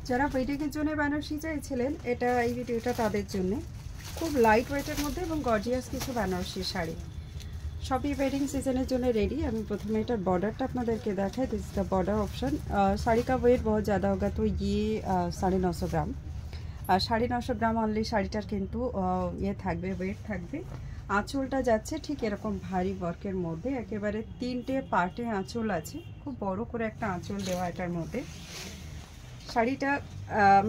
যারা ওয়েডিংয়ের জন্য বেনারসি চাইছিলেন এটা এই ভিডিওটা তাদের জন্য। খুব লাইট ওয়েটের মধ্যে এবং গর্জিয়াস কিছু বেনারসি শাড়ি সবই ওয়েডিং সিজনের জন্য रेडी। আমি প্রথমে এটার বর্ডারটা আপনাদেরকে দেখাই। This is the border option. Sari का वेट बहुत ज़्यादा होगा तो ये 950 ग्राम। 950 গ্রাম অনলি শাড়িটার কিন্তু ইয়ে থাকবে, ওয়েট থাকবে। আঁচলটা যাচ্ছে ঠিক এরকম ভারী ওয়ার্কের মধ্যে, একেবারে 3টে পার্টে আঁচল আছে, খুব বড় করে একটা আঁচল দেওয়া এটার মধ্যে। শাড়িটা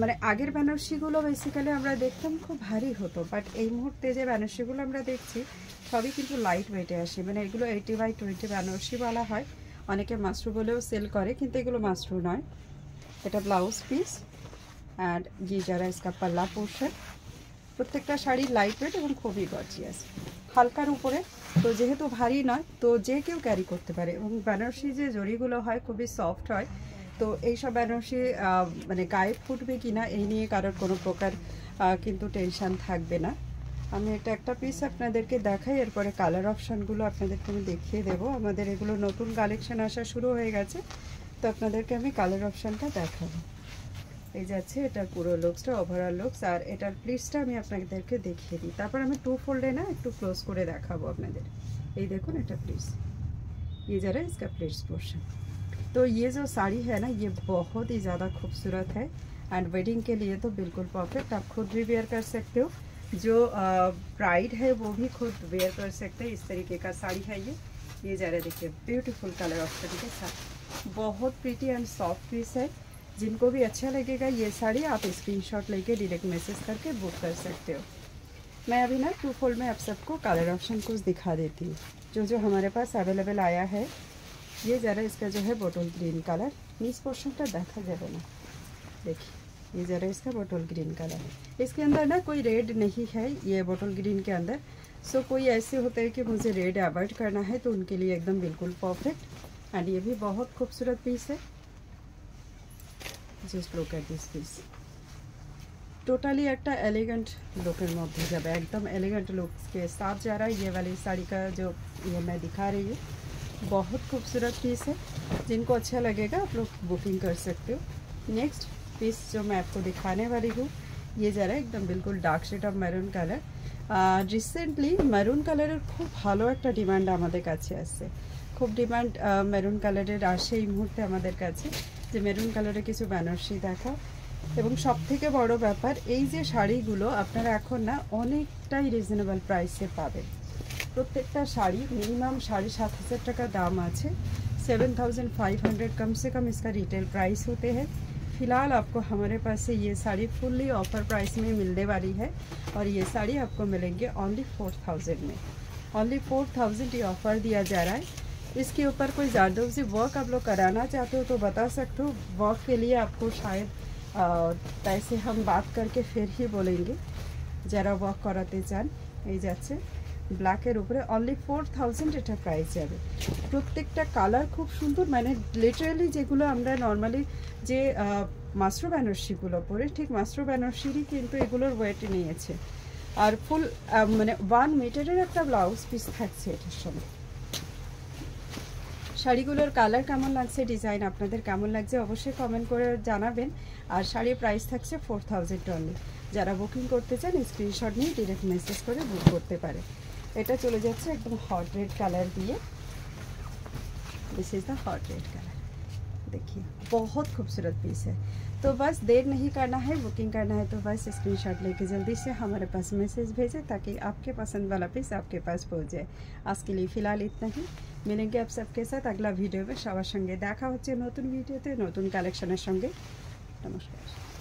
মানে আগের বেনারসিগুলো বেসিক্যালি আমরা দেখতাম খুব ভারী হতো, বাট এই মুহূর্তে যে বেনারসিগুলো আমরা দেখছি সবই কিন্তু লাইট ওয়েটে আসে। মানে এগুলো 80/20 বেনারসি বলা হয়, অনেকে মাশরু বলেও সেল করে, কিন্তু এগুলো মাশরু নয়। এটা ব্লাউজ পিস অ্যান্ড ये যারা इसका पल्ला पोर्शन। প্রত্যেকটা শাড়ি লাইট ওয়েট এবং খুবই গর্জিয়াস, হালকার উপরে। তো যেহেতু ভারী নয় তো যে কেউ ক্যারি করতে পারে, এবং বেনারসি যে জরিগুলো হয় খুবই সফট হয়। তো এইসব বেনারসি মানে গায়ে ফুটবে কিনা এই নিয়ে কারোর কোনো প্রকার কিন্তু টেনশান থাকবে না। আমি এটা একটা পিস আপনাদেরকে দেখাই, এরপরে কালার অপশানগুলো আপনাদেরকে আমি দেখিয়ে দেবো। আমাদের এগুলো নতুন কালেকশন আসা শুরু হয়ে গেছে, তো আপনাদেরকে আমি কালার অপশানটা দেখাবো। এই যাচ্ছে এটার পুরো লুকসটা, ওভারঅল লুকস। আর এটার প্লিটসটা আমি আপনাদেরকে দেখিয়ে দিই, তারপর আমি 2 फोल्डে না একটু ক্লোজ করে দেখাবো আপনাদের। এই দেখুন এটা প্লিটস, ये जरा इसका प्लीट्स पोर्शन। तो ये जो साड़ी है ना ये बहुत ही ज़्यादा खूबसूरत है एंड वेडिंग के लिए तो बिल्कुल परफेक्ट। आप खुद भी वेयर कर सकते हो, जो ब्राइड है वो भी खुद वेयर कर सकते हैं। इस तरीके का साड़ी है ये जरा देखिए ब्यूटीफुल कलर ऑप्शन के साथ, बहुत प्रीटी एंड सॉफ्ट पीस है। जिनको भी अच्छा लगेगा ये साड़ी आप स्क्रीनशॉट लेके डायरेक्ट मैसेज करके बुक कर सकते हो। मैं अभी ना 2 फोल्ड में आप सबको कलर ऑप्शन कुछ दिखा देती हूँ जो हमारे पास अवेलेबल आया है। ये ज़रा इसका जो है बोटल ग्रीन कलर, नीच पोर्शनটা দেখা যাবে না, देखिए ये ज़रा इसका बोटल ग्रीन कलर। इसके अंदर ना कोई रेड नहीं है ये बोटल ग्रीन के अंदर। सो कोई ऐसे होता है कि मुझे रेड अवॉइड करना है तो उनके लिए एकदम बिल्कुल परफेक्ट। एंड ये भी बहुत खूबसूरत पीस है, just look at this piece. Totally एक एलिगेंट लुकर मध्य जब एकदम एलिगेंट लुक के साथ जा रहा है ये वाली साड़ी का जो ये मैं दिखा रही हूँ। बहुत खूबसूरत पीस है, जिनको अच्छा लगेगा आप लोग बुकिंग कर सकते हो। नेक्स्ट पीस जो मैं आपको दिखाने वाली हूँ ये ज़रा एकदम बिल्कुल dark shade of maroon colour. Recently maroon colour खूब भालो एक डिमांड आमादेर काछे आसছে, खूब डिमांड मैरून कलर आसे এই মুহূর্তে আমাদের কাছে যে মেরুন কালারের কিছু বেনারসি দেখাও। এবং সবথেকে বড় ব্যাপার এই যে শাড়িগুলো আপনারা এখন না অনেকটাই রিজনেবল প্রাইসে পাবেন। प्रत्येकटा शाड़ी मिनिमम 7,500 টাকা दाम আছে, 7,500 कम से कम इसका रिटेल प्राइस होते हैं। फ़िलहाल आपको हमारे पास से ये साड़ी फुल्ली ऑफ़र प्राइस में मिलने वाली है और ये साड़ी आपको मिलेंगे ओनली 4,000 में। ओनली 4,000 ये ऑफ़र दिया जा रहा है। इसके ऊपर कोई जारदोज़ी वर्क आप लोग कराना चाहते हो तो बता सकते हो। वर्क के लिए आपको शायद पैसे हम बात करके फिर ही बोलेंगे। যারা ওয়ার্ক করাতে চান এই যাচ্ছে ব্ল্যাকের উপরে অনলি 4,000 এটা প্রাইস যাবে। প্রত্যেকটা কালার খুব সুন্দর, মানে লিটারালি যেগুলো আমরা নর্মালি যে মাশরু বেনারসিগুলো পরে ঠিক মাশরু বেনারসিরই কিন্তু এগুলোর ওয়েট নিয়েছে। আর ফুল মানে 1 মিটারের একটা ব্লাউজ পিস থাকছে এটার সঙ্গে। শাড়িগুলোর কালার কেমন লাগছে, ডিজাইন আপনাদের কেমন লাগছে অবশ্যই কমেন্ট করে জানাবেন। আর শাড়ির প্রাইস থাকছে 4,000 অনলি। যারা বুকিং করতে চান স্ক্রিনশট নিয়ে ডাইরেক্ট মেসেজ করে বুক করতে পারে। এটা চলে যাচ্ছে एकदम हॉट रेड कलर दिए, this is the hot red colour. देखिए बहुत खूबसूरत पीस है। तो बस देर नहीं करना है, बुकिंग करना है तो बस स्क्रीनशॉट लेके जल्दी से हमारे पास मैसेज भेजें ताकि आपके पसंद वाला पीस आपके पास पहुँच जाए। आज के लिए फ़िलहाल इतना ही, मिलेंगे आप सबके साथ अगला वीडियो में। सबार संगे देखा होच्छे नतून भिडियोते नतून कालेक्शनेर संगे। नमस्कार।